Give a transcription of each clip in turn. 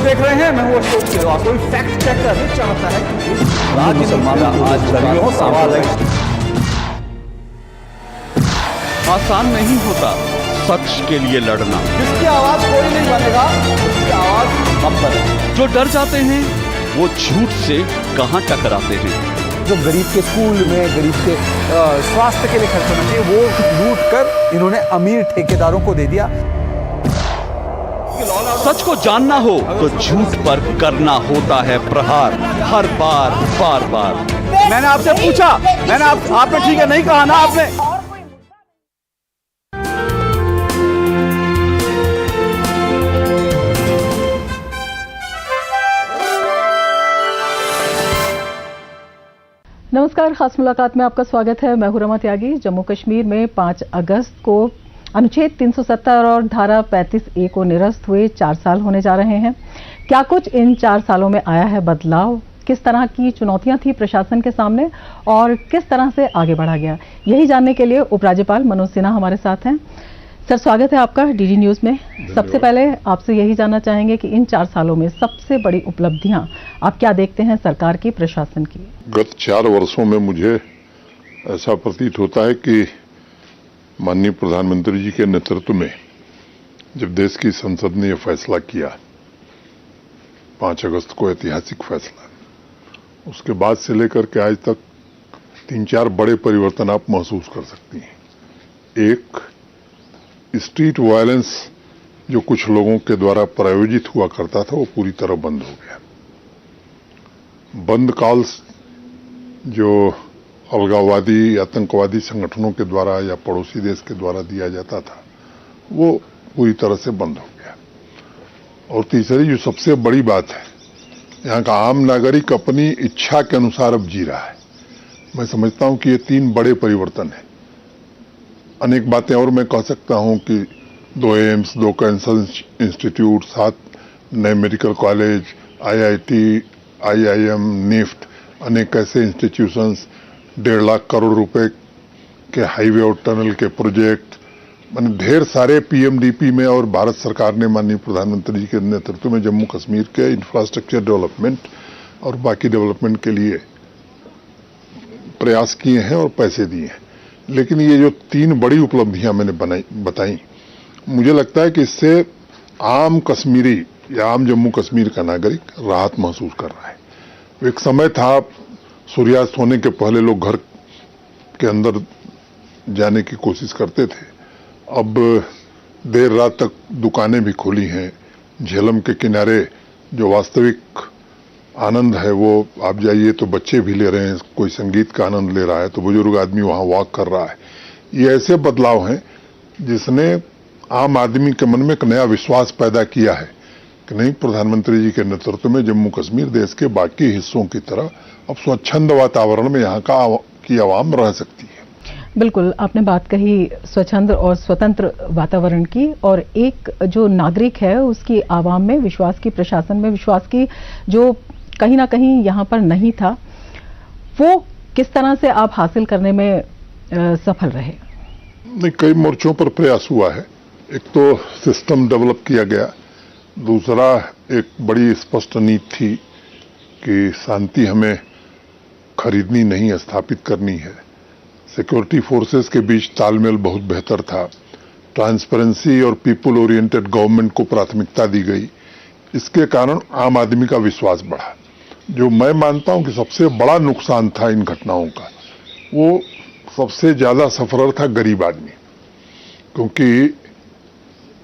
देख रहे हैं, मैं हूं अशोक सिलवाल। कोई फैक्ट चेक करना चाहता है कि मुसलमान आज दलियों सवाल है। आसान नहीं होता सच के लिए लड़ना। जिसकी आवाज कोई नहीं बनेगा, उसकी आवाज हम बने। जो डर जाते हैं वो झूठ से कहां टकराते हैं। जो गरीब के स्कूल में, गरीब के स्वास्थ्य के लिए खर्च होना चाहिए, वो लूट कर इन्होंने अमीर ठेकेदारों को दे दिया। सच को जानना हो तो झूठ पर करना होता है प्रहार, हर बार बार बार। मैंने आपसे पूछा, आपने ठीक है नहीं कहा ना आपने। नमस्कार, खास मुलाकात में आपका स्वागत है। मैं हूं रमा त्यागी। जम्मू कश्मीर में 5 अगस्त को अनुच्छेद 370 और धारा 35A को निरस्त हुए 4 साल होने जा रहे हैं। क्या कुछ इन 4 सालों में आया है बदलाव? किस तरह की चुनौतियां थी प्रशासन के सामने और किस तरह से आगे बढ़ा गया, यही जानने के लिए उपराज्यपाल मनोज सिन्हा हमारे साथ हैं। सर, स्वागत है आपका डीडी न्यूज में। सबसे पहले आपसे यही जानना चाहेंगे कि इन 4 सालों में सबसे बड़ी उपलब्धियां आप क्या देखते हैं सरकार की, प्रशासन की? गत 4 वर्षों में मुझे ऐसा प्रतीत होता है कि माननीय प्रधानमंत्री जी के नेतृत्व में जब देश की संसद ने यह फैसला किया 5 अगस्त को, ऐतिहासिक फैसला, उसके बाद से लेकर के आज तक 3-4 बड़े परिवर्तन आप महसूस कर सकती हैं। एक, स्ट्रीट वायलेंस जो कुछ लोगों के द्वारा प्रायोजित हुआ करता था वो पूरी तरह बंद हो गया। बंद कॉल्स जो अलगाववादी आतंकवादी संगठनों के द्वारा या पड़ोसी देश के द्वारा दिया जाता था वो पूरी तरह से बंद हो गया। और तीसरी जो सबसे बड़ी बात है, यहाँ का आम नागरिक अपनी इच्छा के अनुसार अब जी रहा है। मैं समझता हूं कि ये 3 बड़े परिवर्तन हैं। अनेक बातें और मैं कह सकता हूं कि 2 एम्स, 2 कैंसर इंस्टीट्यूट, 7 नए medical college, IIT, IIM, NIFT, अनेक ऐसे इंस्टीट्यूशंस, 1.5 लाख करोड़ रुपए के हाईवे और टनल के प्रोजेक्ट, मैंने ढेर सारे PMDP में, और भारत सरकार ने माननीय प्रधानमंत्री जी के नेतृत्व में जम्मू कश्मीर के इंफ्रास्ट्रक्चर डेवलपमेंट और बाकी डेवलपमेंट के लिए प्रयास किए हैं और पैसे दिए हैं। लेकिन ये जो 3 बड़ी उपलब्धियां मैंने बताई, मुझे लगता है कि इससे आम कश्मीरी या आम जम्मू कश्मीर का नागरिक राहत महसूस कर रहा है। एक समय था सूर्यास्त होने के पहले लोग घर के अंदर जाने की कोशिश करते थे। अब देर रात तक दुकानें भी खुली हैं। झेलम के किनारे जो वास्तविक आनंद है वो आप जाइए तो बच्चे भी ले रहे हैं, कोई संगीत का आनंद ले रहा है तो बुजुर्ग आदमी वहां वॉक कर रहा है। ये ऐसे बदलाव हैं जिसने आम आदमी के मन में एक नया विश्वास पैदा किया है कि नहीं, प्रधानमंत्री जी के नेतृत्व में जम्मू कश्मीर देश के बाकी हिस्सों की तरह अब स्वच्छंद वातावरण में यहाँ की आवाम रह सकती है। बिल्कुल, आपने बात कही स्वच्छंद और स्वतंत्र वातावरण की, और एक जो नागरिक है उसकी आवाम में विश्वास की, प्रशासन में विश्वास की, जो कहीं ना कहीं यहाँ पर नहीं था, वो किस तरह से आप हासिल करने में सफल रहे? नहीं, कई मोर्चों पर प्रयास हुआ है। एक तो सिस्टम डेवलप किया गया, दूसरा एक बड़ी स्पष्ट नीति थी कि शांति हमें खरीदनी नहीं, स्थापित करनी है। सिक्योरिटी फोर्सेस के बीच तालमेल बहुत बेहतर था। ट्रांसपेरेंसी और पीपल ओरिएंटेड गवर्नमेंट को प्राथमिकता दी गई। इसके कारण आम आदमी का विश्वास बढ़ा। जो मैं मानता हूं कि सबसे बड़ा नुकसान था इन घटनाओं का, वो सबसे ज्यादा सफरर था गरीब आदमी, क्योंकि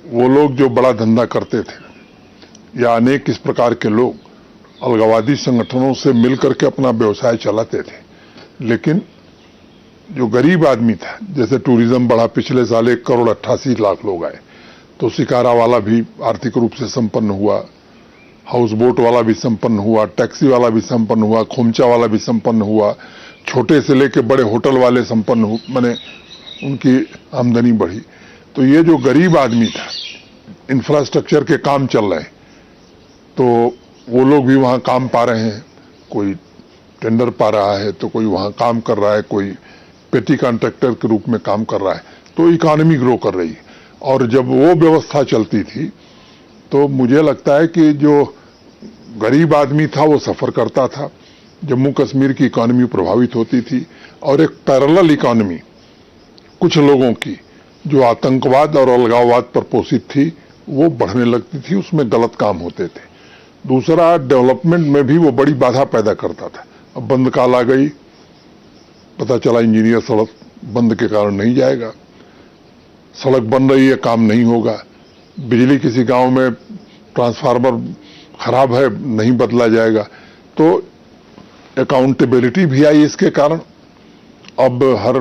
वो लोग जो बड़ा धंधा करते थे या अनेक इस प्रकार के लोग अलगाववादी संगठनों से मिलकर के अपना व्यवसाय चलाते थे। लेकिन जो गरीब आदमी था, जैसे टूरिज्म बढ़ा, पिछले साल 1,88,00,000 लोग आए, तो शिकारा वाला भी आर्थिक रूप से संपन्न हुआ, हाउस बोट वाला भी संपन्न हुआ, टैक्सी वाला भी संपन्न हुआ, खोमचा वाला भी संपन्न हुआ, छोटे से लेके बड़े होटल वाले संपन्न हुए, माने उनकी आमदनी बढ़ी। तो ये जो गरीब आदमी था, इंफ्रास्ट्रक्चर के काम चल रहे हैं तो वो लोग भी वहां काम पा रहे हैं। कोई टेंडर पा रहा है तो कोई वहां काम कर रहा है, कोई पेटी कॉन्ट्रैक्टर के रूप में काम कर रहा है, तो इकोनॉमी ग्रो कर रही है। और जब वो व्यवस्था चलती थी तो मुझे लगता है कि जो गरीब आदमी था वो सफर करता था, जम्मू कश्मीर की इकॉनमी प्रभावित होती थी, और एक पैरेलल इकॉनमी कुछ लोगों की जो आतंकवाद और अलगाववाद पर पोषित थी वो बढ़ने लगती थी, उसमें गलत काम होते थे। दूसरा, डेवलपमेंट में भी वो बड़ी बाधा पैदा करता था। अब बंद काल आ गई, पता चला इंजीनियर सड़क बंद के कारण नहीं जाएगा, सड़क बन रही है काम नहीं होगा, बिजली किसी गांव में ट्रांसफार्मर खराब है नहीं बदला जाएगा, तो अकाउंटेबिलिटी भी आई इसके कारण। अब हर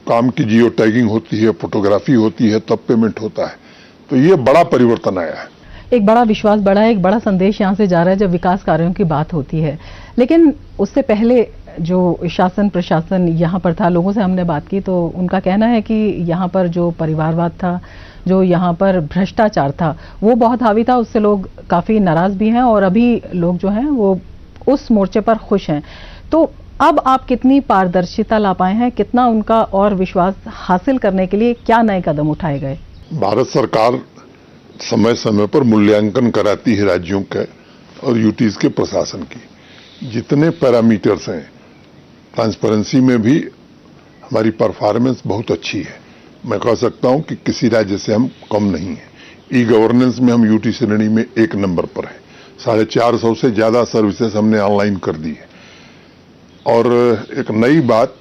काम की जियो टैगिंग होती है, फोटोग्राफी होती है, तब पेमेंट होता है, तो ये बड़ा परिवर्तन आया है। एक बड़ा विश्वास बढ़ा है, एक बड़ा संदेश यहाँ से जा रहा है जब विकास कार्यों की बात होती है। लेकिन उससे पहले जो शासन प्रशासन यहाँ पर था, लोगों से हमने बात की तो उनका कहना है कि यहाँ पर जो परिवारवाद था, जो यहाँ पर भ्रष्टाचार था, वो बहुत हावी था, उससे लोग काफी नाराज भी हैं और अभी लोग जो हैं वो उस मोर्चे पर खुश हैं। तो अब आप कितनी पारदर्शिता ला पाए हैं, कितना उनका और विश्वास हासिल करने के लिए क्या नए कदम उठाए गए? भारत सरकार समय समय पर मूल्यांकन कराती है राज्यों के और यूटीज के प्रशासन की। जितने पैरामीटर्स हैं, ट्रांसपेरेंसी में भी हमारी परफॉर्मेंस बहुत अच्छी है। मैं कह सकता हूं कि किसी राज्य से हम कम नहीं हैं। ई गवर्नेंस में हम यूटी श्रेणी में 1 नंबर पर है। 450 से ज्यादा सर्विसेज हमने ऑनलाइन कर दी है। और एक नई बात,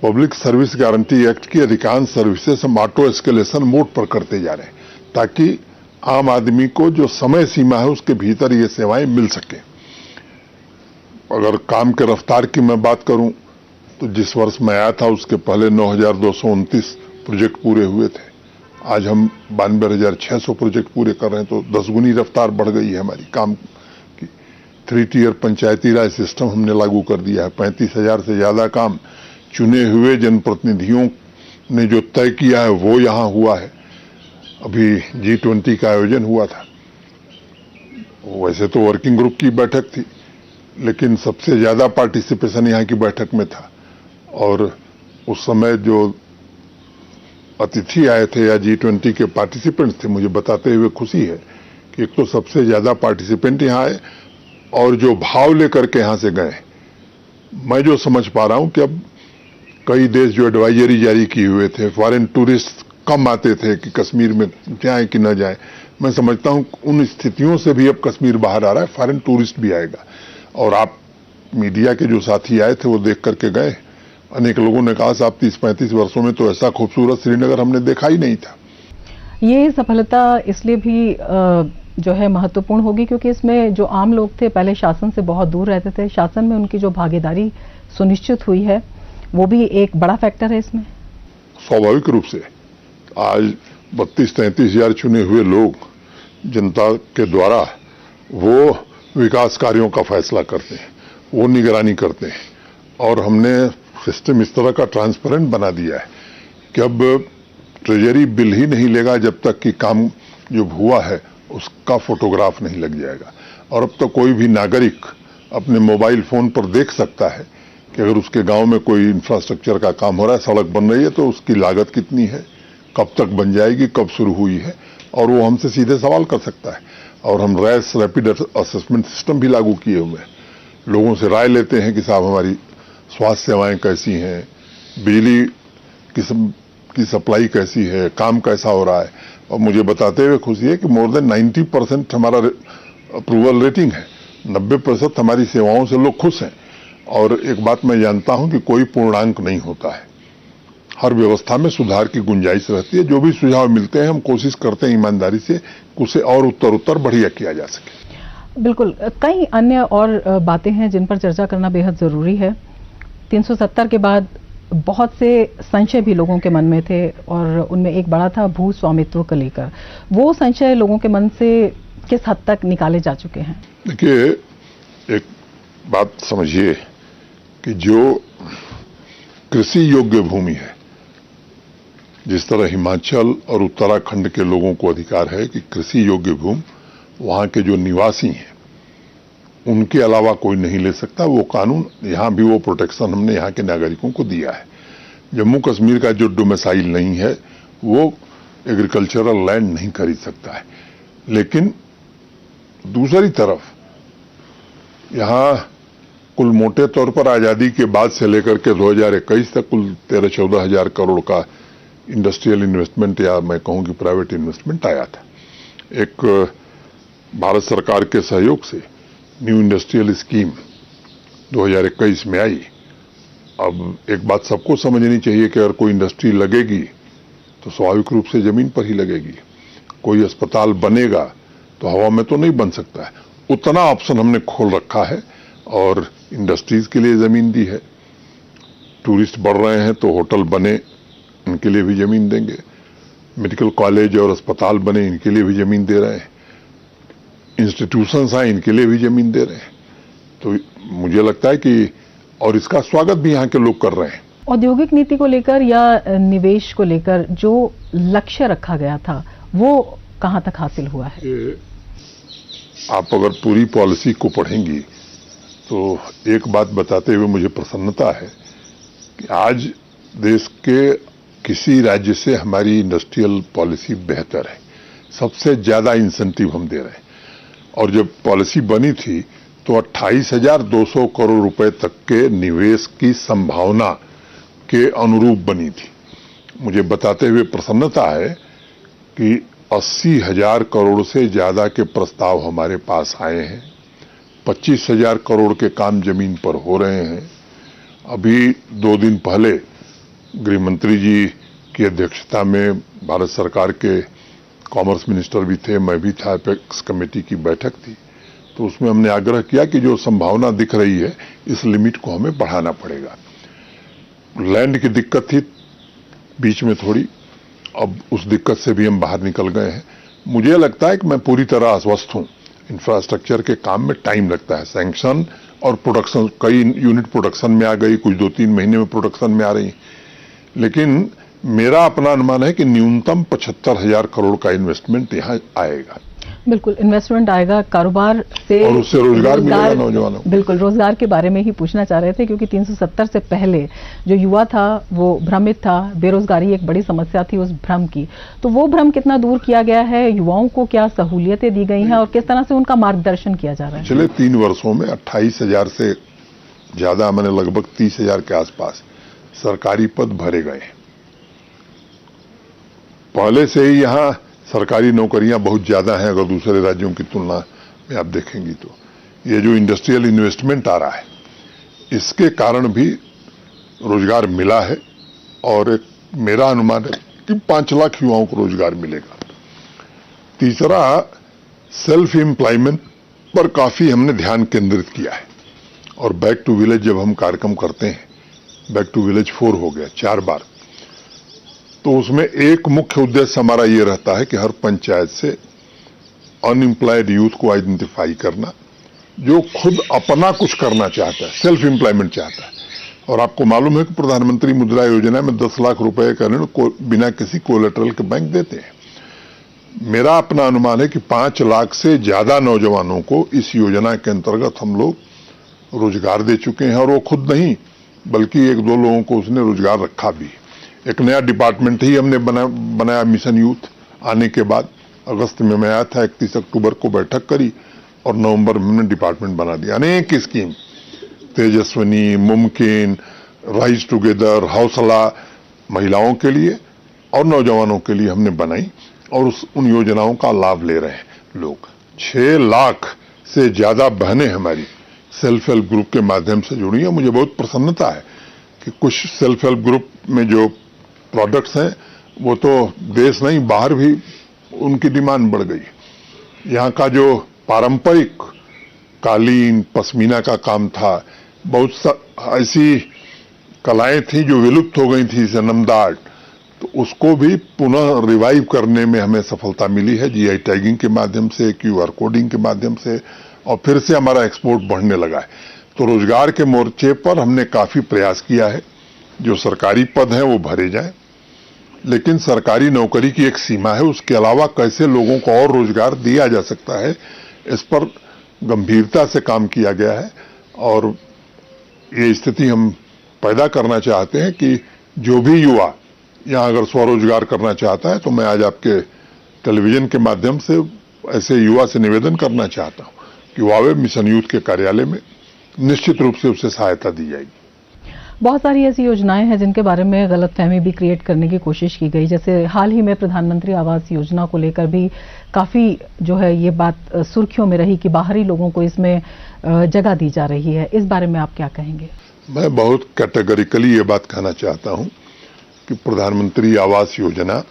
पब्लिक सर्विस गारंटी एक्ट की अधिकांश सर्विसेज हम ऑटो एस्केलेशन मोड पर करते जा रहे हैं, ताकि आम आदमी को जो समय सीमा है उसके भीतर ये सेवाएं मिल सके। अगर काम के रफ्तार की मैं बात करूं तो जिस वर्ष मैं आया था उसके पहले 9,229 प्रोजेक्ट पूरे हुए थे। आज हम 92,600 प्रोजेक्ट पूरे कर रहे हैं, तो 10 गुनी रफ्तार बढ़ गई है हमारी काम की। 3 टियर पंचायती राज सिस्टम हमने लागू कर दिया है। 35,000 से ज्यादा काम चुने हुए जनप्रतिनिधियों ने जो तय किया है वो यहाँ हुआ है। अभी G20 का आयोजन हुआ था, वैसे तो वर्किंग ग्रुप की बैठक थी, लेकिन सबसे ज्यादा पार्टिसिपेशन यहाँ की बैठक में था। और उस समय जो अतिथि आए थे या G20 के पार्टिसिपेंट्स थे, मुझे बताते हुए खुशी है कि एक तो सबसे ज्यादा पार्टिसिपेंट यहाँ आए और जो भाव लेकर के यहाँ से गए। मैं जो समझ पा रहा हूं कि अब कई देश जो एडवाइजरी जारी किए हुए थे, फॉरेन टूरिस्ट कम आते थे कि कश्मीर में जाए कि न जाए, मैं समझता हूं उन स्थितियों से भी अब कश्मीर बाहर आ रहा है, फॉरेन टूरिस्ट भी आएगा। और आप मीडिया के जो साथी आए थे वो देख करके गए। अनेक लोगों ने कहा साहब 30-35 वर्षों में तो ऐसा खूबसूरत श्रीनगर हमने देखा ही नहीं था। ये सफलता इसलिए भी जो है महत्वपूर्ण होगी क्योंकि इसमें जो आम लोग थे पहले शासन से बहुत दूर रहते थे, शासन में उनकी जो भागीदारी सुनिश्चित हुई है वो भी एक बड़ा फैक्टर है इसमें। स्वाभाविक रूप से आज 32-33 हजार चुने हुए लोग जनता के द्वारा वो विकास कार्यों का फैसला करते हैं, वो निगरानी करते हैं। और हमने सिस्टम इस तरह का ट्रांसपेरेंट बना दिया है कि अब ट्रेजरी बिल ही नहीं लेगा जब तक कि काम जो हुआ है उसका फोटोग्राफ नहीं लग जाएगा। और अब तो कोई भी नागरिक अपने मोबाइल फोन पर देख सकता है कि अगर उसके गांव में कोई इंफ्रास्ट्रक्चर का काम हो रहा है, सड़क बन रही है, तो उसकी लागत कितनी है, कब तक बन जाएगी, कब शुरू हुई है, और वो हमसे सीधे सवाल कर सकता है। और हम रैस रैपिड असेसमेंट सिस्टम भी लागू किए हुए हैं। लोगों से राय लेते हैं कि साहब हमारी स्वास्थ्य सेवाएं कैसी हैं, बिजली की सप्लाई कैसी है, काम कैसा हो रहा है। और मुझे बताते हुए खुशी है कि मोर देन 90% हमारा अप्रूवल रेटिंग है, 90% हमारी सेवाओं से लोग खुश हैं। और एक बात मैं जानता हूं कि कोई पूर्णांक नहीं होता है, हर व्यवस्था में सुधार की गुंजाइश रहती है। जो भी सुझाव मिलते हैं हम कोशिश करते हैं ईमानदारी से उसे और उत्तर बढ़िया किया जा सके। बिल्कुल, कई अन्य और बातें हैं जिन पर चर्चा करना बेहद जरूरी है। 370 के बाद बहुत से संशय भी लोगों के मन में थे और उनमें एक बड़ा था भू स्वामित्व को लेकर। वो संशय लोगों के मन से किस हद तक निकाले जा चुके हैं? देखिए, एक बात समझिए कि जो कृषि योग्य भूमि है, जिस तरह हिमाचल और उत्तराखंड के लोगों को अधिकार है कि कृषि योग्य भूमि वहां के जो निवासी हैं उनके अलावा कोई नहीं ले सकता, वो कानून यहां भी वो प्रोटेक्शन हमने यहां के नागरिकों को दिया है। जम्मू कश्मीर का जो डोमिसाइल नहीं है वो एग्रीकल्चरल लैंड नहीं खरीद सकता है, लेकिन दूसरी तरफ यहाँ कुल मोटे तौर पर आजादी के बाद से लेकर के 2021 तक कुल 13-14 हजार करोड़ का इंडस्ट्रियल इन्वेस्टमेंट या मैं कहूं कि प्राइवेट इन्वेस्टमेंट आया था। एक भारत सरकार के सहयोग से न्यू इंडस्ट्रियल स्कीम 2021 में आई। अब एक बात सबको समझनी चाहिए कि अगर कोई इंडस्ट्री लगेगी तो स्वाभाविक रूप से जमीन पर ही लगेगी। कोई अस्पताल बनेगा तो हवा में तो नहीं बन सकता है। उतना ऑप्शन हमने खोल रखा है और इंडस्ट्रीज के लिए जमीन दी है। टूरिस्ट बढ़ रहे हैं तो होटल बने, इनके लिए भी जमीन देंगे। मेडिकल कॉलेज और अस्पताल बने, इनके लिए भी जमीन दे रहे हैं। इंस्टीट्यूशंस आए, इनके लिए भी जमीन दे रहे हैं। तो मुझे लगता है कि और इसका स्वागत भी यहाँ के लोग कर रहे हैं। औद्योगिक नीति को लेकर या निवेश को लेकर जो लक्ष्य रखा गया था वो कहां तक हासिल हुआ है? आप अगर पूरी पॉलिसी को पढ़ेंगी तो एक बात बताते हुए मुझे प्रसन्नता है कि आज देश के किसी राज्य से हमारी इंडस्ट्रियल पॉलिसी बेहतर है। सबसे ज्यादा इंसेंटिव हम दे रहे हैं। और जब पॉलिसी बनी थी तो 28,200 करोड़ रुपए तक के निवेश की संभावना के अनुरूप बनी थी। मुझे बताते हुए प्रसन्नता है कि 80,000 करोड़ से ज्यादा के प्रस्ताव हमारे पास आए हैं। 25,000 करोड़ के काम जमीन पर हो रहे हैं। अभी 2 दिन पहले गृह मंत्री जी की अध्यक्षता में भारत सरकार के कॉमर्स मिनिस्टर भी थे, मैं भी था, एपेक्स कमेटी की बैठक थी। तो उसमें हमने आग्रह किया कि जो संभावना दिख रही है इस लिमिट को हमें बढ़ाना पड़ेगा। लैंड की दिक्कत थी बीच में थोड़ी, अब उस दिक्कत से भी हम बाहर निकल गए हैं। मुझे लगता है कि मैं पूरी तरह आश्वस्त हूं। इंफ्रास्ट्रक्चर के काम में टाइम लगता है, सैंक्शन और प्रोडक्शन। कई यूनिट प्रोडक्शन में आ गई, कुछ 2-3 महीने में प्रोडक्शन में आ रही, लेकिन मेरा अपना अनुमान है कि न्यूनतम 75,000 करोड़ का इन्वेस्टमेंट यहाँ आएगा। बिल्कुल, इन्वेस्टमेंट आएगा, कारोबार से और उससे रोजगार मिलेगा नौजवानों को। बिल्कुल, रोजगार के बारे में ही पूछना चाह रहे थे क्योंकि 370 से पहले जो युवा था वो भ्रमित था। बेरोजगारी एक बड़ी समस्या थी उस भ्रम की। तो वो भ्रम कितना दूर किया गया है? युवाओं को क्या सहूलियतें दी गई हैं और किस तरह से उनका मार्गदर्शन किया जा रहा है? पिछले 3 वर्षों में 28,000 से ज्यादा, मैंने लगभग 30,000 के आसपास सरकारी पद भरे गए। पहले से ही यहाँ सरकारी नौकरियां बहुत ज्यादा हैं अगर दूसरे राज्यों की तुलना में आप देखेंगी तो। ये जो इंडस्ट्रियल इन्वेस्टमेंट आ रहा है इसके कारण भी रोजगार मिला है और एक मेरा अनुमान है कि 5 लाख युवाओं को रोजगार मिलेगा। तीसरा, सेल्फ एम्प्लॉयमेंट पर काफी हमने ध्यान केंद्रित किया है। और बैक टू विलेज जब हम कार्यक्रम करते हैं, बैक टू विलेज 4 हो गया 4 बार, तो उसमें एक मुख्य उद्देश्य हमारा ये रहता है कि हर पंचायत से अनएम्प्लॉयड यूथ को आइडेंटिफाई करना जो खुद अपना कुछ करना चाहता है, सेल्फ एम्प्लॉयमेंट चाहता है। और आपको मालूम है कि प्रधानमंत्री मुद्रा योजना में 10 लाख रुपए का ऋण बिना किसी कोलेटरल के बैंक देते हैं। मेरा अपना अनुमान है कि 5 लाख से ज्यादा नौजवानों को इस योजना के अंतर्गत हम लोग रोजगार दे चुके हैं। और वो खुद नहीं बल्कि 1-2 लोगों को उसने रोजगार रखा भी। एक नया डिपार्टमेंट ही हमने बनाया मिशन यूथ आने के बाद। अगस्त में मैं आया था, 31 अक्टूबर को बैठक करी और नवंबर में हमने डिपार्टमेंट बना दिया। अनेक स्कीम, तेजस्विनी, मुमकिन, राइज टुगेदर, हौसला, महिलाओं के लिए और नौजवानों के लिए हमने बनाई और उन योजनाओं का लाभ ले रहे हैं लोग। 6 लाख से ज्यादा बहनें हमारी सेल्फ हेल्प ग्रुप के माध्यम से जुड़ी हैं। मुझे बहुत प्रसन्नता है कि कुछ सेल्फ हेल्प ग्रुप में जो प्रोडक्ट्स हैं वो तो देश नहीं बाहर भी उनकी डिमांड बढ़ गई। यहाँ का जो पारंपरिक कालीन, पश्मीना का काम था, बहुत ऐसी कलाएं थी जो विलुप्त हो गई थी, जन्मदा आर्ट, तो उसको भी पुनः रिवाइव करने में हमें सफलता मिली है जीआई टैगिंग के माध्यम से, क्यूआर कोडिंग के माध्यम से, और फिर से हमारा एक्सपोर्ट बढ़ने लगा है। तो रोजगार के मोर्चे पर हमने काफी प्रयास किया है। जो सरकारी पद हैं वो भरे जाएं, लेकिन सरकारी नौकरी की एक सीमा है। उसके अलावा कैसे लोगों को और रोजगार दिया जा सकता है, इस पर गंभीरता से काम किया गया है। और ये स्थिति हम पैदा करना चाहते हैं कि जो भी युवा यहाँ अगर स्वरोजगार करना चाहता है तो मैं आज आपके टेलीविजन के माध्यम से ऐसे युवा से निवेदन करना चाहता हूं कि वो आवे मिशन यूथ के कार्यालय में, निश्चित रूप से उसे सहायता दी जाएगी। बहुत सारी ऐसी योजनाएं हैं जिनके बारे में गलतफहमी भी क्रिएट करने की कोशिश की गई, जैसे हाल ही में प्रधानमंत्री आवास योजना को लेकर भी काफी जो है ये बात सुर्खियों में रही कि बाहरी लोगों को इसमें जगह दी जा रही है। इस बारे में आप क्या कहेंगे? मैं बहुत कैटेगरिकली ये बात कहना चाहता हूं कि प्रधानमंत्री आवास योजना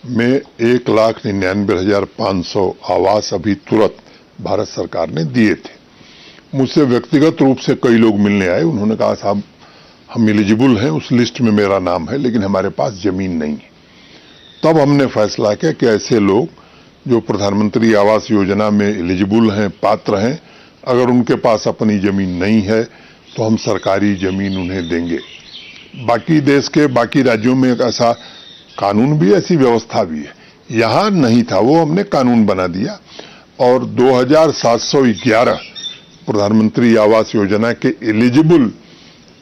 में 1,99,500 आवास अभी तुरंत भारत सरकार ने दिए थे। मुझसे व्यक्तिगत रूप से कई लोग मिलने आए, उन्होंने कहा साहब हम एलिजिबल हैं, उस लिस्ट में मेरा नाम है, लेकिन हमारे पास जमीन नहीं है। तब हमने फैसला किया कि ऐसे लोग जो प्रधानमंत्री आवास योजना में एलिजिबल हैं, पात्र हैं, अगर उनके पास अपनी जमीन नहीं है तो हम सरकारी जमीन उन्हें देंगे। बाकी देश के बाकी राज्यों में एक ऐसा कानून भी, ऐसी व्यवस्था भी है, यहां नहीं था, वो हमने कानून बना दिया और 2,711 प्रधानमंत्री आवास योजना के एलिजिबल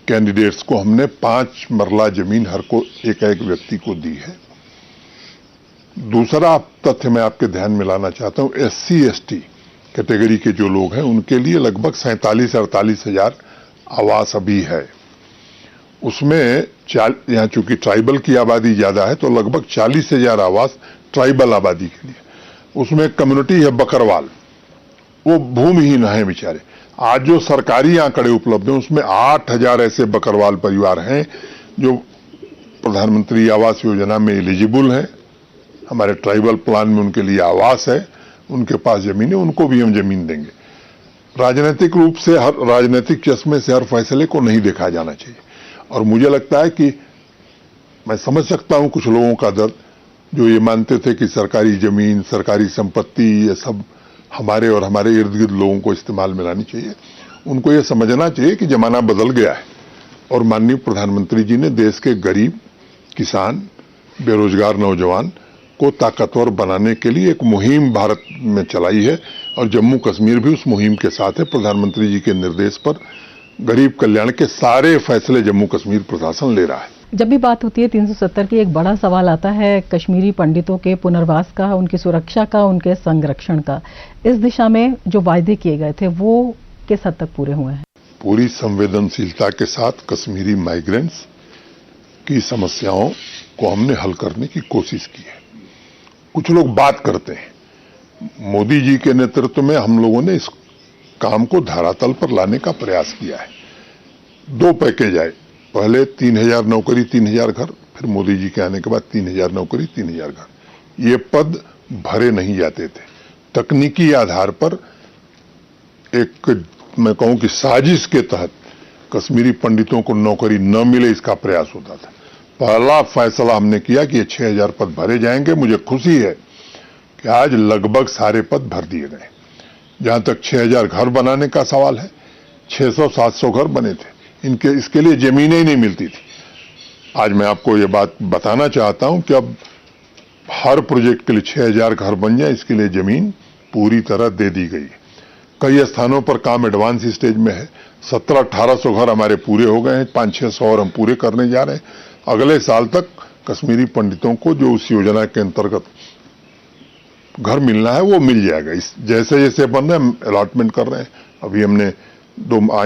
कैंडिडेट्स को हमने 5 मरला जमीन हर को एक व्यक्ति को दी है। दूसरा तथ्य मैं आपके ध्यान में लाना चाहता हूं, SC/ST कैटेगरी के जो लोग हैं उनके लिए लगभग 47-48 हजार आवास अभी है। उसमें यहाँ चूंकि ट्राइबल की आबादी ज्यादा है तो लगभग 40,000 आवास ट्राइबल आबादी के लिए। उसमें एक कम्युनिटी है बकरवाल, वो भूमिहीन है बेचारे। आज जो सरकारी आंकड़े उपलब्ध हैं उसमें 8,000 ऐसे बकरवाल परिवार हैं जो प्रधानमंत्री आवास योजना में एलिजिबल हैं। हमारे ट्राइबल प्लान में उनके लिए आवास है, उनके पास जमीन है, उनको भी हम जमीन देंगे। राजनीतिक रूप से, हर राजनीतिक चश्मे से हर फैसले को नहीं देखा जाना चाहिए। और मुझे लगता है कि मैं समझ सकता हूं कुछ लोगों का दर्द, जो ये मानते थे कि सरकारी जमीन, सरकारी संपत्ति, ये सब हमारे और हमारे इर्द गिर्द लोगों को इस्तेमाल में लानी चाहिए। उनको ये समझना चाहिए कि जमाना बदल गया है और माननीय प्रधानमंत्री जी ने देश के गरीब, किसान, बेरोजगार नौजवान को ताकतवर बनाने के लिए एक मुहिम भारत में चलाई है और जम्मू कश्मीर भी उस मुहिम के साथ है। प्रधानमंत्री जी के निर्देश पर गरीब कल्याण के सारे फैसले जम्मू कश्मीर प्रशासन ले रहा है। जब भी बात होती है 370 की, एक बड़ा सवाल आता है कश्मीरी पंडितों के पुनर्वास का, उनकी सुरक्षा का, उनके संरक्षण का। इस दिशा में जो वायदे किए गए थे वो किस हद तक पूरे हुए हैं? पूरी संवेदनशीलता के साथ कश्मीरी माइग्रेंट्स की समस्याओं को हमने हल करने की कोशिश की है। कुछ लोग बात करते हैं, मोदी जी के नेतृत्व में हम लोगों ने इस काम को धरातल पर लाने का प्रयास किया है। 2 पैकेज आए, पहले 3,000 नौकरी 3,000 घर, फिर मोदी जी के आने के बाद 3,000 नौकरी 3,000 घर। ये पद भरे नहीं जाते थे। तकनीकी आधार पर एक, मैं कहूं कि साजिश के तहत कश्मीरी पंडितों को नौकरी न मिले इसका प्रयास होता था। पहला फैसला हमने किया कि ये 6,000 पद भरे जाएंगे। मुझे खुशी है कि आज लगभग सारे पद भर दिए गए। जहां तक 6,000 घर बनाने का सवाल है, 600-700 घर बने थे, इसके लिए जमीनें ही नहीं मिलती थी। आज मैं आपको ये बात बताना चाहता हूं कि अब हर प्रोजेक्ट के लिए 6,000 घर बन जाए, इसके लिए जमीन पूरी तरह दे दी गई है। कई स्थानों पर काम एडवांस स्टेज में है। 1700-1800 घर हमारे पूरे हो गए हैं, 500-600 और हम पूरे करने जा रहे हैं। अगले साल तक कश्मीरी पंडितों को जो उस योजना के अंतर्गत घर मिलना है वो मिल जाएगा। जैसे जैसे बन रहे हैं हम अलॉटमेंट कर रहे हैं। अभी हमने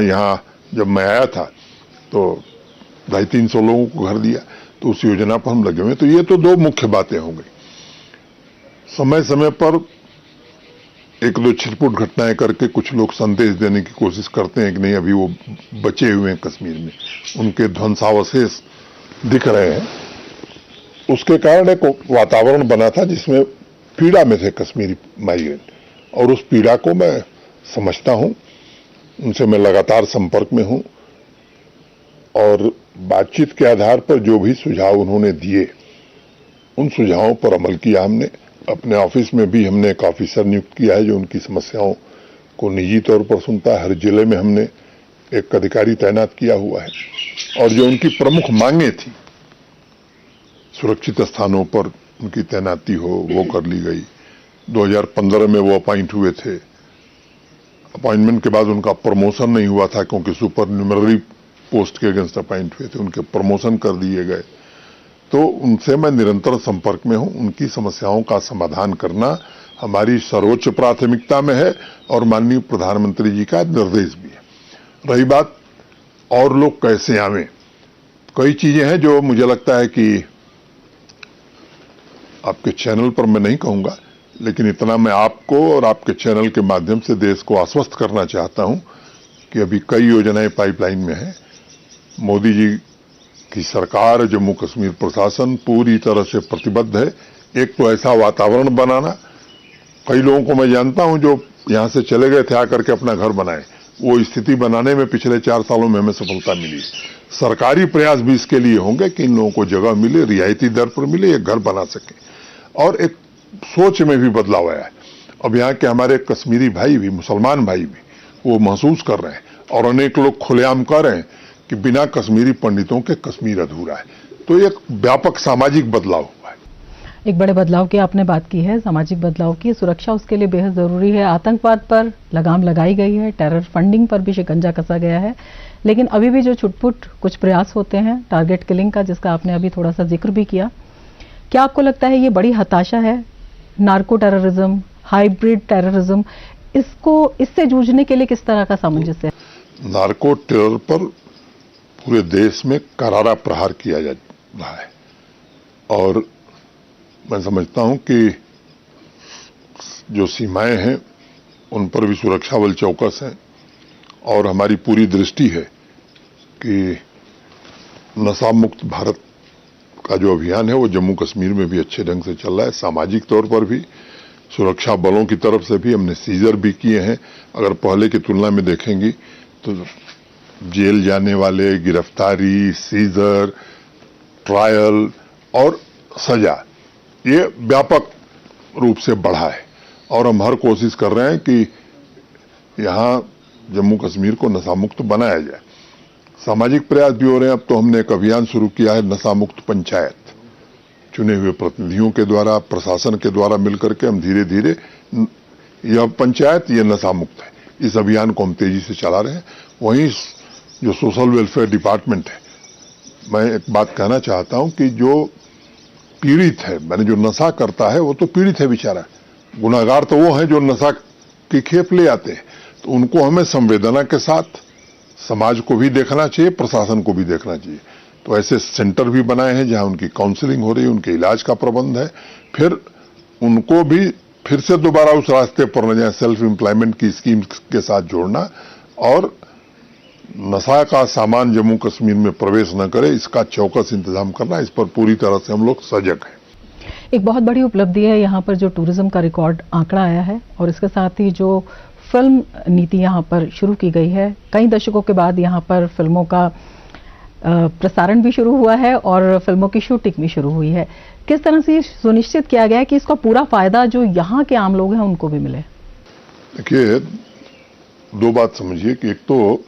यहाँ जब मैं आया था तो 250-300 लोगों को घर दिया, तो उस योजना पर हम लगे हुए। तो ये तो 2 मुख्य बातें हो गई। समय समय पर 1-2 छिटपुट घटनाएं करके कुछ लोग संदेश देने की कोशिश करते हैं कि नहीं अभी वो बचे हुए हैं कश्मीर में, उनके ध्वंसावशेष दिख रहे हैं। उसके कारण एक वातावरण बना था जिसमें पीड़ा में थे कश्मीरी माइग्रेंट, और उस पीड़ा को मैं समझता हूं, उनसे मैं लगातार संपर्क में हूं और बातचीत के आधार पर जो भी सुझाव उन्होंने दिए उन सुझावों पर अमल किया हमने। अपने ऑफिस में भी हमने एक ऑफिसर नियुक्त किया है जो उनकी समस्याओं को निजी तौर पर सुनता है। हर जिले में हमने एक अधिकारी तैनात किया हुआ है और जो उनकी प्रमुख मांगे थी, सुरक्षित स्थानों पर उनकी तैनाती हो, वो कर ली गई। 2015 में वो अपॉइंट हुए थे। अपॉइंटमेंट के बाद उनका प्रमोशन नहीं हुआ था क्योंकि सुपर न्यूमररी पोस्ट के अगेंस्ट अपॉइंट हुए थे, उनके प्रमोशन कर दिए गए। तो उनसे मैं निरंतर संपर्क में हूं। उनकी समस्याओं का समाधान करना हमारी सर्वोच्च प्राथमिकता में है और माननीय प्रधानमंत्री जी का निर्देश भी है। रही बात और लोग कैसे आवें, कई चीजें हैं जो मुझे लगता है कि आपके चैनल पर मैं नहीं कहूंगा, लेकिन इतना मैं आपको और आपके चैनल के माध्यम से देश को आश्वस्त करना चाहता हूं कि अभी कई योजनाएं पाइपलाइन में हैं। मोदी जी की सरकार, जम्मू कश्मीर प्रशासन पूरी तरह से प्रतिबद्ध है। एक तो ऐसा वातावरण बनाना, कई लोगों को मैं जानता हूं जो यहां से चले गए थे आकर के अपना घर बनाए, वो स्थिति बनाने में पिछले 4 सालों में हमें सफलता मिली। सरकारी प्रयास भी इसके लिए होंगे कि इन लोगों को जगह मिले, रियायती दर पर मिले, एक घर बना सके। और एक सोच में भी बदलाव आया है। अब यहाँ के हमारे कश्मीरी भाई भी, मुसलमान भाई भी, वो महसूस कर रहे हैं और अनेक लोग खुलेआम कह रहे हैं कि बिना कश्मीरी पंडितों के कश्मीर अधूरा है। तो एक व्यापक सामाजिक बदलाव हुआ है। एक बड़े बदलाव की आपने बात की है, सामाजिक बदलाव की। सुरक्षा उसके लिए बेहद जरूरी है। आतंकवाद पर लगाम लगाई गई है, टेरर फंडिंग पर भी शिकंजा कसा गया है, लेकिन अभी भी जो छुटपुट कुछ प्रयास होते हैं टारगेट किलिंग का, जिसका आपने अभी थोड़ा सा जिक्र भी किया, क्या आपको लगता है ये बड़ी हताशा है? नार्को टेररिज्म, हाइब्रिड टेररिज्म, इससे जूझने के लिए किस तरह का सामंजस्य है? नार्को टेरर पर पूरे देश में करारा प्रहार किया जा रहा है और मैं समझता हूं कि जो सीमाएं हैं उन पर भी सुरक्षा बल चौकस है और हमारी पूरी दृष्टि है कि नशा मुक्त भारत का जो अभियान है वो जम्मू कश्मीर में भी अच्छे ढंग से चल रहा है। सामाजिक तौर पर भी, सुरक्षा बलों की तरफ से भी हमने सीजर भी किए हैं। अगर पहले की तुलना में देखेंगी तो जेल जाने वाले, गिरफ्तारी, सीजर, ट्रायल और सजा, ये व्यापक रूप से बढ़ा है और हम हर कोशिश कर रहे हैं कि यहां जम्मू कश्मीर को नशा मुक्त बनाया जाए। सामाजिक प्रयास भी हो रहे हैं। अब तो हमने एक अभियान शुरू किया है, नशा मुक्त पंचायत। चुने हुए प्रतिनिधियों के द्वारा, प्रशासन के द्वारा मिलकर के हम धीरे धीरे यह पंचायत, यह नशा मुक्त है, इस अभियान को हम तेजी से चला रहे हैं। वहीं जो सोशल वेलफेयर डिपार्टमेंट है, मैं एक बात कहना चाहता हूं कि जो पीड़ित है, मैंने जो नशा करता है वो तो पीड़ित है बेचारा, गुनाहगार तो वो है जो नशा की खेप ले आते हैं। तो उनको हमें संवेदना के साथ समाज को भी देखना चाहिए, प्रशासन को भी देखना चाहिए। तो ऐसे सेंटर भी बनाए हैं जहां उनकी काउंसलिंग हो रही है, उनके इलाज का प्रबंध है, फिर उनको भी फिर से दोबारा उस रास्ते पर न जाए, सेल्फ एम्प्लॉयमेंट की स्कीम के साथ जोड़ना और नशा का सामान जम्मू कश्मीर में प्रवेश न करे, इसका चौकस इंतजाम करना, इस पर पूरी तरह से हम लोग सजग हैं। एक बहुत बड़ी उपलब्धि है यहाँ पर जो टूरिज्म का रिकॉर्ड आंकड़ा आया है और इसके साथ ही जो फिल्म नीति यहाँ पर शुरू की गई है। कई दशकों के बाद यहाँ पर फिल्मों का प्रसारण भी शुरू हुआ है और फिल्मों की शूटिंग भी शुरू हुई है। किस तरह से सुनिश्चित किया गया है कि इसका पूरा फायदा जो यहाँ के आम लोग हैं उनको भी मिले? देखिए, दो बात समझिए कि एक तो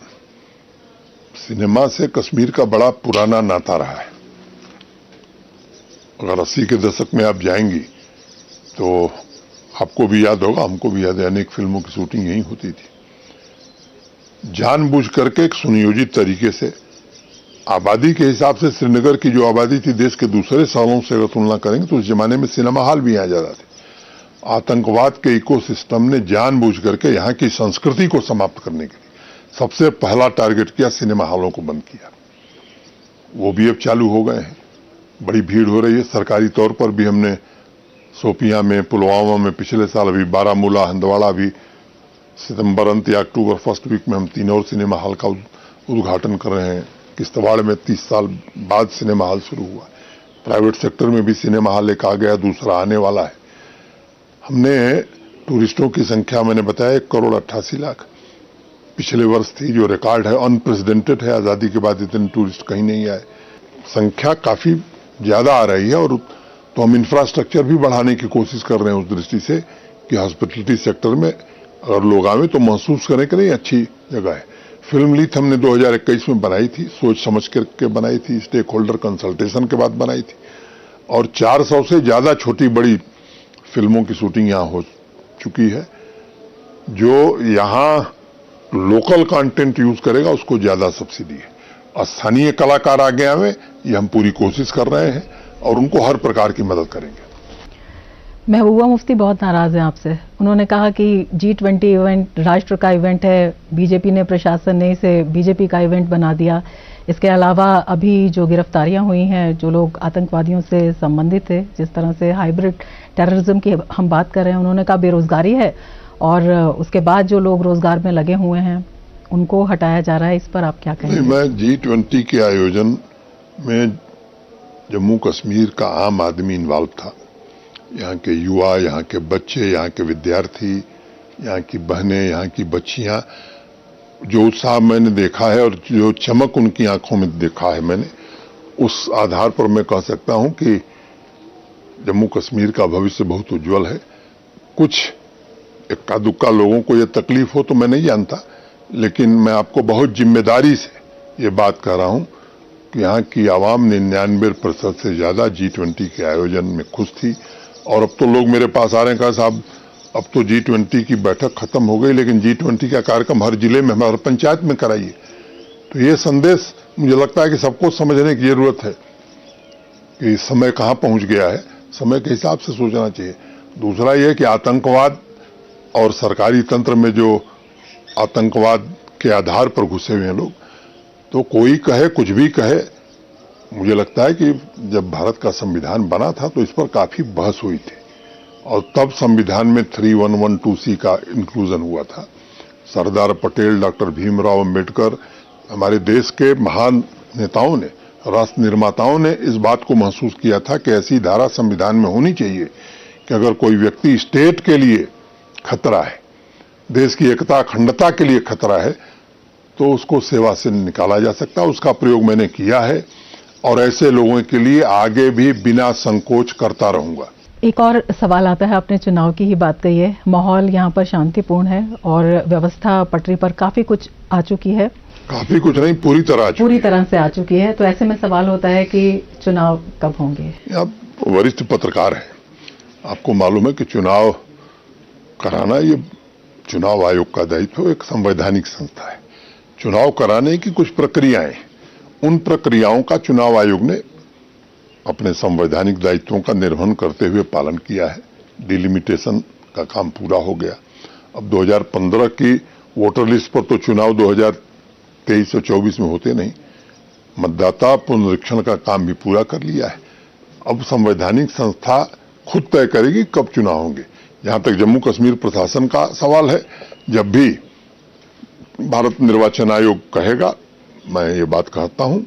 सिनेमा से कश्मीर का बड़ा पुराना नाता रहा है। अगर 80 के दशक में आप जाएंगी तो आपको भी याद होगा, हमको भी याद है, अनेक फिल्मों की शूटिंग यहीं होती थी। जानबूझ करके एक सुनियोजित तरीके से आबादी के हिसाब से श्रीनगर की जो आबादी थी देश के दूसरे शहरों से अगर तुलना करेंगे तो उस जमाने में सिनेमा हॉल भी यहाँ ज्यादा थे। आतंकवाद के इकोसिस्टम ने जानबूझ करके यहाँ की संस्कृति को समाप्त करने के लिए सबसे पहला टारगेट किया, सिनेमा हॉलों को बंद किया। वो भी अब चालू हो गए हैं, बड़ी भीड़ हो रही है। सरकारी तौर पर भी हमने शोपियां में, पुलवामा में पिछले साल, अभी बारामूला, हंदवाड़ा भी सितंबर अंत या अक्टूबर फर्स्ट वीक में हम 3 और सिनेमा हॉल का उद्घाटन कर रहे हैं। किश्तवाड़ में 30 साल बाद सिनेमा हॉल शुरू हुआ। प्राइवेट सेक्टर में भी सिनेमा हॉल एक आ गया, दूसरा आने वाला है। हमने टूरिस्टों की संख्या मैंने बताया 1,88,00,000 पिछले वर्ष थी, जो रिकॉर्ड है, अनप्रेसिडेंटेड है। आजादी के बाद इतने टूरिस्ट कहीं नहीं आए। संख्या काफी ज्यादा आ रही है और तो हम इंफ्रास्ट्रक्चर भी बढ़ाने की कोशिश कर रहे हैं उस दृष्टि से कि हॉस्पिटलिटी सेक्टर में अगर लोग आवे तो महसूस करें कि नहीं अच्छी जगह है। फिल्म लीथ हमने 2021 में बनाई थी, सोच समझ करके बनाई थी, स्टेक होल्डर कंसल्टेशन के बाद बनाई थी और 400 से ज्यादा छोटी बड़ी फिल्मों की शूटिंग यहाँ हो चुकी है। जो यहाँ लोकल कंटेंट यूज करेगा उसको ज्यादा सब्सिडी है। स्थानीय कलाकार आगे आवे, ये हम पूरी कोशिश कर रहे हैं और उनको हर प्रकार की मदद करेंगे। महबूबा मुफ्ती बहुत नाराज हैं आपसे। उन्होंने कहा कि G20 इवेंट राष्ट्र का इवेंट है, बीजेपी ने, प्रशासन ने इसे बीजेपी का इवेंट बना दिया। इसके अलावा अभी जो गिरफ्तारियां हुई हैं, जो लोग आतंकवादियों से संबंधित थे, जिस तरह से हाइब्रिड टेररिज्म की हम बात कर रहे हैं, उन्होंने कहा बेरोजगारी है और उसके बाद जो लोग रोजगार में लगे हुए हैं उनको हटाया जा रहा है। इस पर आप क्या कहेंगे? मैं G20 के आयोजन में जम्मू कश्मीर का आम आदमी इन्वॉल्व था। यहाँ के युवा, यहाँ के बच्चे, यहाँ के विद्यार्थी, यहाँ की बहनें, यहाँ की बच्चियां, जो उत्साह मैंने देखा है और जो चमक उनकी आंखों में देखा है मैंने, उस आधार पर मैं कह सकता हूं कि जम्मू कश्मीर का भविष्य बहुत उज्जवल है। कुछ इक्का दुक्का लोगों को यह तकलीफ हो तो मैं नहीं जानता, लेकिन मैं आपको बहुत जिम्मेदारी से ये बात कह रहा हूं कि यहाँ की आवाम 99% से ज्यादा G20 के आयोजन में खुश थी। और अब तो लोग मेरे पास आ रहे हैं, कहा साहब अब तो G20 की बैठक खत्म हो गई, लेकिन G20 का कार्यक्रम हर जिले में, हर पंचायत में कराइए। तो ये संदेश मुझे लगता है कि सबको समझने की जरूरत है कि समय कहां पहुंच गया है, समय के हिसाब से सोचना चाहिए। दूसरा यह कि आतंकवाद और सरकारी तंत्र में जो आतंकवाद के आधार पर घुसे हुए हैं लोग, तो कोई कहे कुछ भी कहे, मुझे लगता है कि जब भारत का संविधान बना था तो इस पर काफी बहस हुई थी और तब संविधान में 3112C का इंक्लूजन हुआ था। सरदार पटेल, डॉक्टर भीमराव अंबेडकर, हमारे देश के महान नेताओं ने, राष्ट्र निर्माताओं ने इस बात को महसूस किया था कि ऐसी धारा संविधान में होनी चाहिए कि अगर कोई व्यक्ति स्टेट के लिए खतरा है, देश की एकता अखंडता के लिए खतरा है, तो उसको सेवा से निकाला जा सकता है। उसका प्रयोग मैंने किया है और ऐसे लोगों के लिए आगे भी बिना संकोच करता रहूंगा। एक और सवाल आता है, आपने चुनाव की ही बात कही है, माहौल यहाँ पर शांतिपूर्ण है और व्यवस्था पटरी पर काफी कुछ आ चुकी है। काफी कुछ नहीं, पूरी तरह से आ चुकी है। तो ऐसे में सवाल होता है कि चुनाव कब होंगे? आप वरिष्ठ पत्रकार हैं, आपको मालूम है कि चुनाव कराना ये चुनाव आयोग का दायित्व, एक संवैधानिक संस्था है। चुनाव कराने की कुछ प्रक्रियाएं, उन प्रक्रियाओं का चुनाव आयोग ने अपने संवैधानिक दायित्वों का निर्वहन करते हुए पालन किया है। डिलिमिटेशन का काम पूरा हो गया। अब 2015 की वोटर लिस्ट पर तो चुनाव 2023 और 24 में होते नहीं। मतदाता पुनरीक्षण का काम भी पूरा कर लिया है। अब संवैधानिक संस्था खुद तय करेगी कब चुनाव होंगे। जहां तक जम्मू कश्मीर प्रशासन का सवाल है, जब भी भारत निर्वाचन आयोग कहेगा, मैं ये बात कहता हूं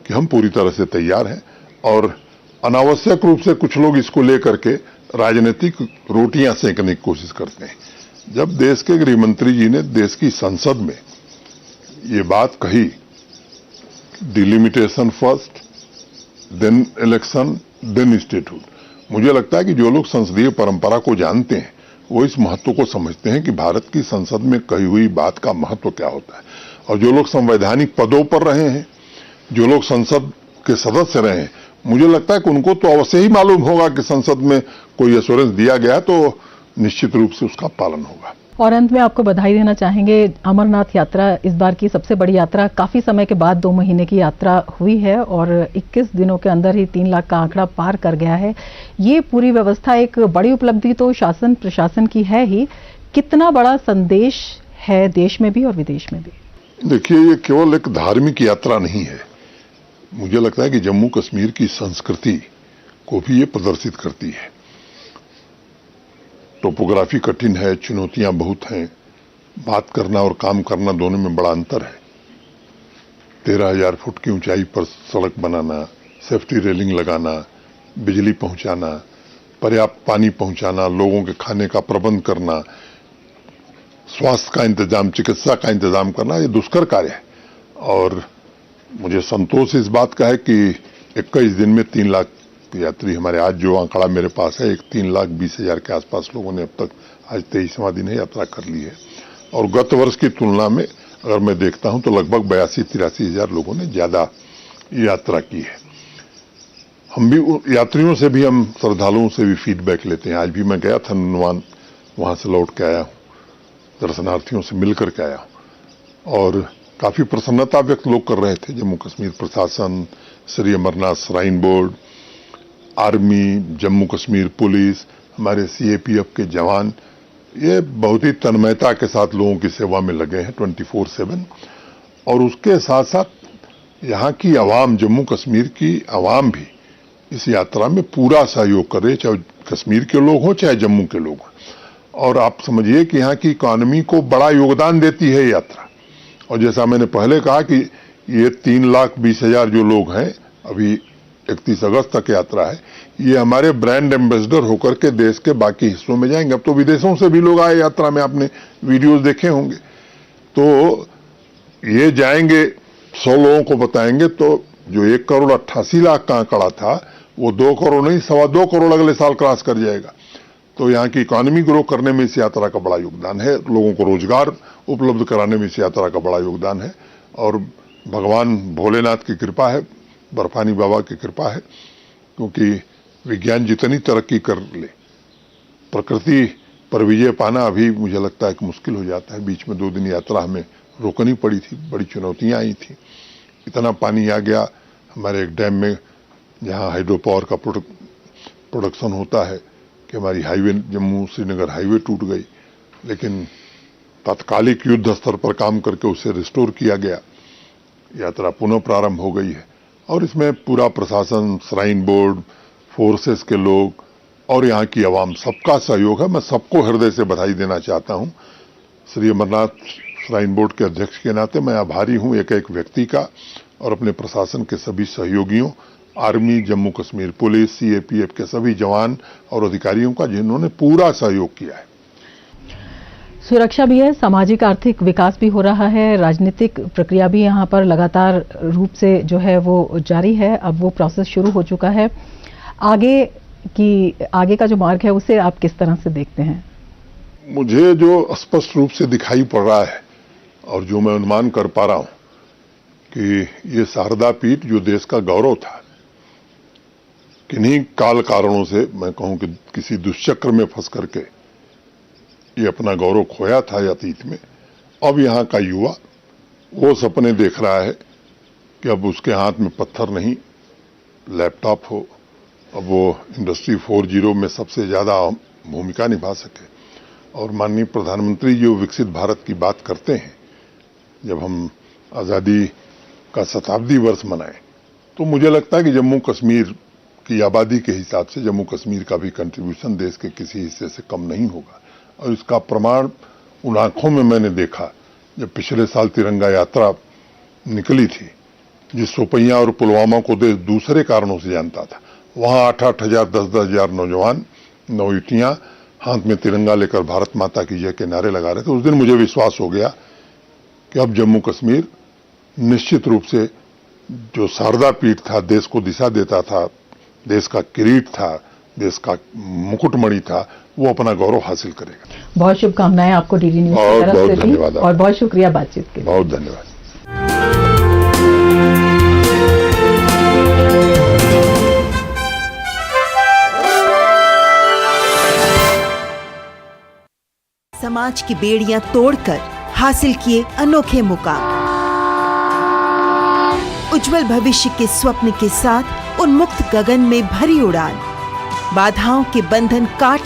कि हम पूरी तरह से तैयार हैं। और अनावश्यक रूप से कुछ लोग इसको लेकर के राजनीतिक रोटियां सेकने की कोशिश करते हैं। जब देश के गृह मंत्री जी ने देश की संसद में ये बात कही, delimitation first, then election, then statehood, मुझे लगता है कि जो लोग संसदीय परंपरा को जानते हैं वो इस महत्व को समझते हैं कि भारत की संसद में कही हुई बात का महत्व क्या होता है। और जो लोग संवैधानिक पदों पर रहे हैं, जो लोग संसद के सदस्य रहे हैं, मुझे लगता है कि उनको तो अवश्य ही मालूम होगा कि संसद में कोई एश्योरेंस दिया गया तो निश्चित रूप से उसका पालन होगा। और अंत में आपको बधाई देना चाहेंगे, अमरनाथ यात्रा इस बार की सबसे बड़ी यात्रा, काफी समय के बाद 2 महीने की यात्रा हुई है और 21 दिनों के अंदर ही 3 लाख का आंकड़ा पार कर गया है। ये पूरी व्यवस्था एक बड़ी उपलब्धि तो शासन प्रशासन की है ही, कितना बड़ा संदेश है देश में भी और विदेश में भी? देखिए, ये केवल एक धार्मिक यात्रा नहीं है, मुझे लगता है कि जम्मू कश्मीर की संस्कृति को भी ये प्रदर्शित करती है। टोपोग्राफी कठिन है, चुनौतियां बहुत हैं, बात करना और काम करना दोनों में बड़ा अंतर है। 13,000 फुट की ऊंचाई पर सड़क बनाना, सेफ्टी रेलिंग लगाना, बिजली पहुंचाना, पर्याप्त पानी पहुंचाना, लोगों के खाने का प्रबंध करना, स्वास्थ्य का इंतजाम, चिकित्सा का इंतजाम करना, ये दुष्कर कार्य है। और मुझे संतोष इस बात का है कि 21 दिन में 3 लाख यात्री हमारे, आज जो आंकड़ा मेरे पास है, 3,20,000 के आसपास लोगों ने अब तक, आज 23वां दिन है, यात्रा कर ली है। और गत वर्ष की तुलना में अगर मैं देखता हूं तो लगभग 82-83 हजार लोगों ने ज्यादा यात्रा की है। हम भी यात्रियों से भी, हम श्रद्धालुओं से भी फीडबैक लेते हैं। आज भी मैं गया था नुनवान, वहां से लौट के आया हूं, दर्शनार्थियों से मिलकर के आया हूं और काफी प्रसन्नता व्यक्त लोग कर रहे थे। जम्मू कश्मीर प्रशासन, Shri Amarnath shrine board, army, Jammu Kashmir police, हमारे सीएपीएफ के जवान, ये बहुत ही तन्मयता के साथ लोगों की सेवा में लगे हैं 24/7। और उसके साथ साथ यहाँ की आवाम, जम्मू कश्मीर की आवाम भी इस यात्रा में पूरा सहयोग कर रहे हैं, चाहे कश्मीर के लोग हों चाहे जम्मू के लोग हों। और आप समझिए कि यहाँ की इकोनॉमी को बड़ा योगदान देती है यात्रा। और जैसा मैंने पहले कहा कि ये 3,20,000 जो लोग हैं, अभी 31 अगस्त तक यात्रा है, ये हमारे ब्रांड एम्बेसडर होकर के देश के बाकी हिस्सों में जाएंगे। अब तो विदेशों से भी लोग आए यात्रा में, आपने वीडियोस देखे होंगे। तो ये जाएंगे, 100 लोगों को बताएंगे, तो जो 1,88,00,000 का आंकड़ा था वो 2 करोड़ नहीं 2.25 करोड़ अगले साल क्रॉस कर जाएगा। तो यहाँ की इकोनॉमी ग्रो करने में इस यात्रा का बड़ा योगदान है, लोगों को रोजगार उपलब्ध कराने में इस यात्रा का बड़ा योगदान है। और भगवान भोलेनाथ की कृपा है, बर्फानी बाबा की कृपा है, क्योंकि विज्ञान जितनी तरक्की कर ले, प्रकृति पर विजय पाना अभी मुझे लगता है कि मुश्किल हो जाता है। बीच में 2 दिन यात्रा हमें रोकनी पड़ी थी, बड़ी चुनौतियां आई थी। इतना पानी आ गया हमारे एक डैम में जहां हाइड्रो पावर का प्रोडक्शन होता है कि हमारी हाईवे, जम्मू श्रीनगर हाईवे टूट गई। लेकिन तात्कालिक युद्ध स्तर पर काम करके उसे रिस्टोर किया गया, यात्रा पुनः प्रारंभ हो गई है। और इसमें पूरा प्रशासन, श्राइन बोर्ड, फोर्सेस के लोग और यहाँ की आवाम, सबका सहयोग है। मैं सबको हृदय से बधाई देना चाहता हूँ। श्री अमरनाथ श्राइन बोर्ड के अध्यक्ष के नाते मैं आभारी हूँ एक एक व्यक्ति का, और अपने प्रशासन के सभी सहयोगियों, army, Jammu Kashmir police, CAPF के सभी जवान और अधिकारियों का, जिन्होंने पूरा सहयोग किया है। सुरक्षा भी है, सामाजिक आर्थिक विकास भी हो रहा है, राजनीतिक प्रक्रिया भी यहाँ पर लगातार रूप से जो है वो जारी है। अब वो प्रोसेस शुरू हो चुका है। आगे का जो मार्ग है उसे आप किस तरह से देखते हैं? मुझे जो स्पष्ट रूप से दिखाई पड़ रहा है और जो मैं अनुमान कर पा रहा हूं कि ये शारदा पीठ जो देश का गौरव था, किन्हीं काल कारणों से, मैं कहूं कि किसी दुष्चक्र में फंस करके ये अपना गौरव खोया था अतीत में। अब यहाँ का युवा वो सपने देख रहा है कि अब उसके हाथ में पत्थर नहीं, लैपटॉप हो, अब वो इंडस्ट्री 4.0 में सबसे ज्यादा भूमिका निभा सके। और माननीय प्रधानमंत्री जो विकसित भारत की बात करते हैं, जब हम आजादी का शताब्दी वर्ष मनाएं, तो मुझे लगता है कि जम्मू कश्मीर की आबादी के हिसाब से जम्मू कश्मीर का भी कंट्रीब्यूशन देश के किसी हिस्से से कम नहीं होगा। और इसका प्रमाण उन आंखों में मैंने देखा जब पिछले साल तिरंगा यात्रा निकली थी, जिस सोपैया और पुलवामा को देश दूसरे कारणों से जानता था, वहां 8-8 हजार 10-10 हजार नौजवान, नौयुवतियां हाथ में तिरंगा लेकर भारत माता की जय के नारे लगा रहे थे। उस दिन मुझे विश्वास हो गया कि अब जम्मू कश्मीर निश्चित रूप से जो शारदा पीठ था, देश को दिशा देता था, देश का किरीट था, देश का मुकुटमणि था, वो अपना गौरव हासिल करेगा। बहुत शुभकामनाएं आपको डीडी न्यूज़ की तरफ से भी, धन्यवाद और बहुत शुक्रिया बातचीत के लिए। बहुत धन्यवाद। समाज की बेड़ियां तोड़कर हासिल किए अनोखे मुकाम, उज्जवल भविष्य के स्वप्न के साथ उन्मुक्त गगन में भरी उड़ान, बाधाओं के बंधन काट